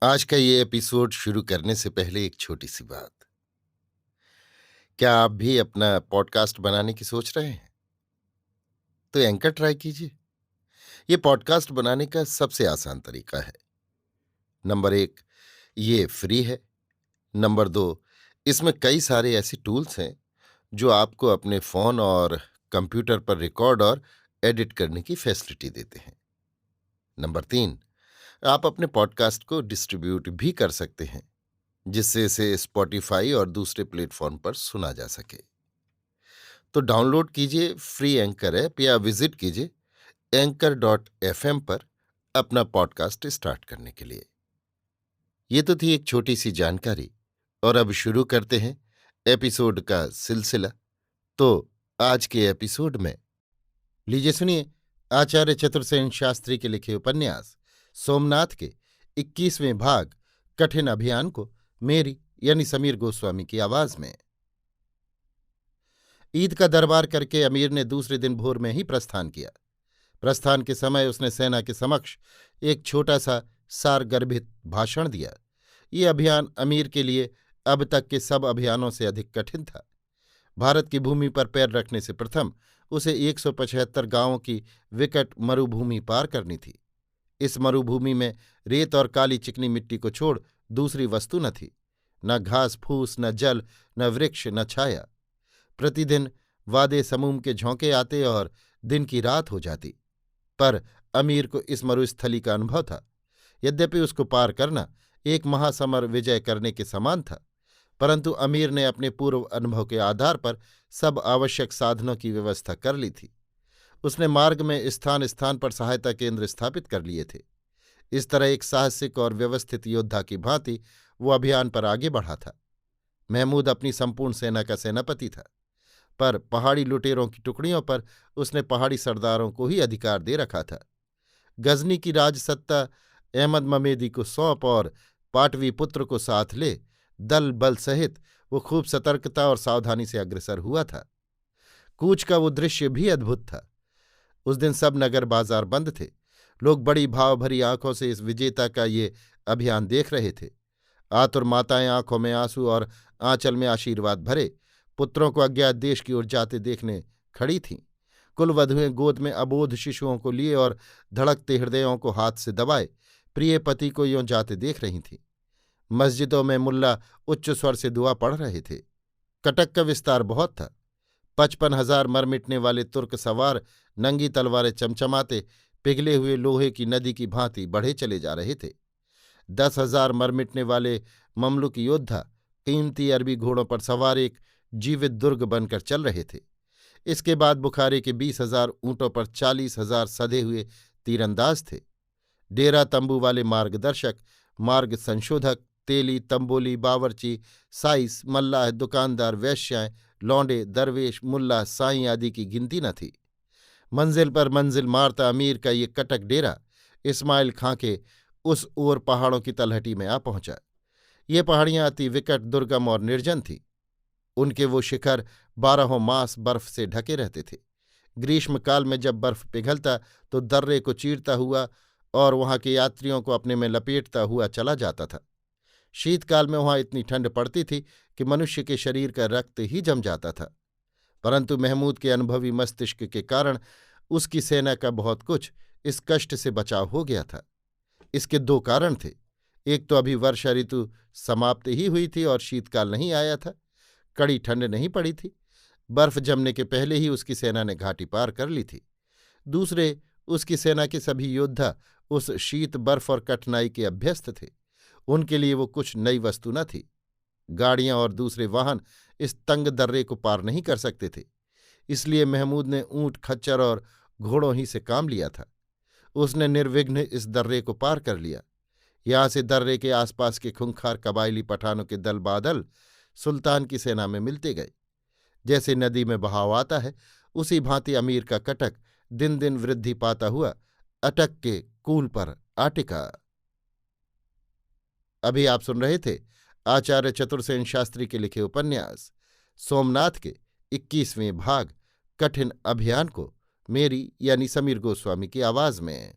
आज का ये एपिसोड शुरू करने से पहले एक छोटी सी बात। क्या आप भी अपना पॉडकास्ट बनाने की सोच रहे हैं? तो एंकर ट्राई कीजिए। ये पॉडकास्ट बनाने का सबसे आसान तरीका है। नंबर 1, ये फ्री है। नंबर 2, इसमें कई सारे ऐसे टूल्स हैं जो आपको अपने फ़ोन और कंप्यूटर पर रिकॉर्ड और एडिट करने की फैसिलिटी देते हैं। नंबर 3, आप अपने पॉडकास्ट को डिस्ट्रीब्यूट भी कर सकते हैं, जिससे इसे स्पॉटिफाई और दूसरे प्लेटफॉर्म पर सुना जा सके। तो डाउनलोड कीजिए फ्री एंकर ऐप या विजिट कीजिए anchor.fm पर अपना पॉडकास्ट स्टार्ट करने के लिए। ये तो थी एक छोटी सी जानकारी, और अब शुरू करते हैं एपिसोड का सिलसिला। तो आज के एपिसोड में लीजिए सुनिए आचार्य चतुर्सेन शास्त्री के लिखे उपन्यास सोमनाथ के 21वें भाग कठिन अभियान को मेरी यानी समीर गोस्वामी की आवाज में। ईद का दरबार करके अमीर ने दूसरे दिन भोर में ही प्रस्थान किया। प्रस्थान के समय उसने सेना के समक्ष एक छोटा सा सारगर्भित भाषण दिया। ये अभियान अमीर के लिए अब तक के सब अभियानों से अधिक कठिन था। भारत की भूमि पर पैर रखने से प्रथम उसे 175 गांवों की विकट मरुभूमि पार करनी थी। इस मरुभूमि में रेत और काली चिकनी मिट्टी को छोड़ दूसरी वस्तु न थी। न घास फूस, न जल, न वृक्ष, न छाया। प्रतिदिन वादे समूम के झोंके आते और दिन की रात हो जाती। पर अमीर को इस मरुस्थली का अनुभव था। यद्यपि उसको पार करना एक महासमर विजय करने के समान था, परंतु अमीर ने अपने पूर्व अनुभव के आधार पर सब आवश्यक साधनों की व्यवस्था कर ली थी। उसने मार्ग में स्थान स्थान पर सहायता केंद्र स्थापित कर लिए थे। इस तरह एक साहसिक और व्यवस्थित योद्धा की भांति वो अभियान पर आगे बढ़ा था। महमूद अपनी संपूर्ण सेना का सेनापति था, पर पहाड़ी लुटेरों की टुकड़ियों पर उसने पहाड़ी सरदारों को ही अधिकार दे रखा था। गजनी की राजसत्ता अहमद ममेदी को सौंप और पाटवी पुत्र को साथ ले दल बल सहित वो खूब सतर्कता और सावधानी से अग्रसर हुआ था। कूच का वो दृश्य भी अद्भुत था। उस दिन सब नगर बाजार बंद थे। लोग बड़ी भाव भरी आंखों से इस विजेता का ये अभियान देख रहे थे। आतुर माताएं आंखों में आंसू और आंचल में आशीर्वाद भरे पुत्रों को अज्ञात देश की ओर जाते देखने खड़ी थीं। कुलवधुएं गोद में अबोध शिशुओं को लिए और धड़कते हृदयों को हाथ से दबाए प्रिय पति को यों जाते देख रही थीं। मस्जिदों में मुल्ला उच्च स्वर से दुआ पढ़ रहे थे। कटक का विस्तार बहुत था। 55,000 मर मिटने वाले तुर्क सवार नंगी तलवारें चमचमाते पिघले हुए लोहे की नदी की भांति बढ़े चले जा रहे थे। 10,000 मर मिटने वाले ममलुक योद्धा कीमती अरबी घोड़ों पर सवार एक जीवित दुर्ग बनकर चल रहे थे। इसके बाद बुखारे के 20,000 ऊंटों पर 40,000 सधे हुए तीरंदाज थे। डेरा तंबू वाले मार्गदर्शक, मार्ग संशोधक, तेली, तंबोली, बावर्ची, साइस, मल्लाह, दुकानदार, वेश्याएं, लौंडे, दरवेश, मुल्ला, साईं आदि की गिनती न थी। मंजिल पर मंजिल मारता अमीर का ये कटक डेरा इस्माइल खां के उस ओर पहाड़ों की तलहटी में आ पहुंचा। ये पहाड़ियां अति विकट, दुर्गम और निर्जन थीं। उनके वो शिखर 12 मास बर्फ से ढके रहते थे। ग्रीष्मकाल में जब बर्फ पिघलता तो दर्रे को चीरता हुआ और वहां के यात्रियों को अपने में लपेटता हुआ चला जाता था। शीतकाल में वहां इतनी ठंड पड़ती थी कि मनुष्य के शरीर का रक्त ही जम जाता था। परंतु महमूद के अनुभवी मस्तिष्क के कारण उसकी सेना का बहुत कुछ इस कष्ट से बचाव हो गया था। इसके दो कारण थे। एक तो अभी वर्षा ऋतु समाप्त ही हुई थी और शीतकाल नहीं आया था। कड़ी ठंड नहीं पड़ी थी। बर्फ जमने के पहले ही उसकी सेना ने घाटी पार कर ली थी। दूसरे, उसकी सेना के सभी योद्धा उस शीत, बर्फ और कठिनाई के अभ्यस्त थे। उनके लिए वो कुछ नई वस्तु न थी। गाड़ियां और दूसरे वाहन इस तंग दर्रे को पार नहीं कर सकते थे। इसलिए महमूद ने ऊंट, खच्चर और घोड़ों ही से काम लिया था। उसने निर्विघ्न इस दर्रे को पार कर लिया। यहां से दर्रे के आसपास के खूंखार कबायली पठानों के दल बादल सुल्तान की सेना में मिलते गए। जैसे नदी में बहाव आता है, उसी भांति अमीर का कटक दिन दिन वृद्धि पाता हुआ अटक के कूल पर आ टिका। अभी आप सुन रहे थे आचार्य चतुर्सेन शास्त्री के लिखे उपन्यास सोमनाथ के 21वें भाग कठिन अभियान को मेरी यानी समीर गोस्वामी की आवाज में।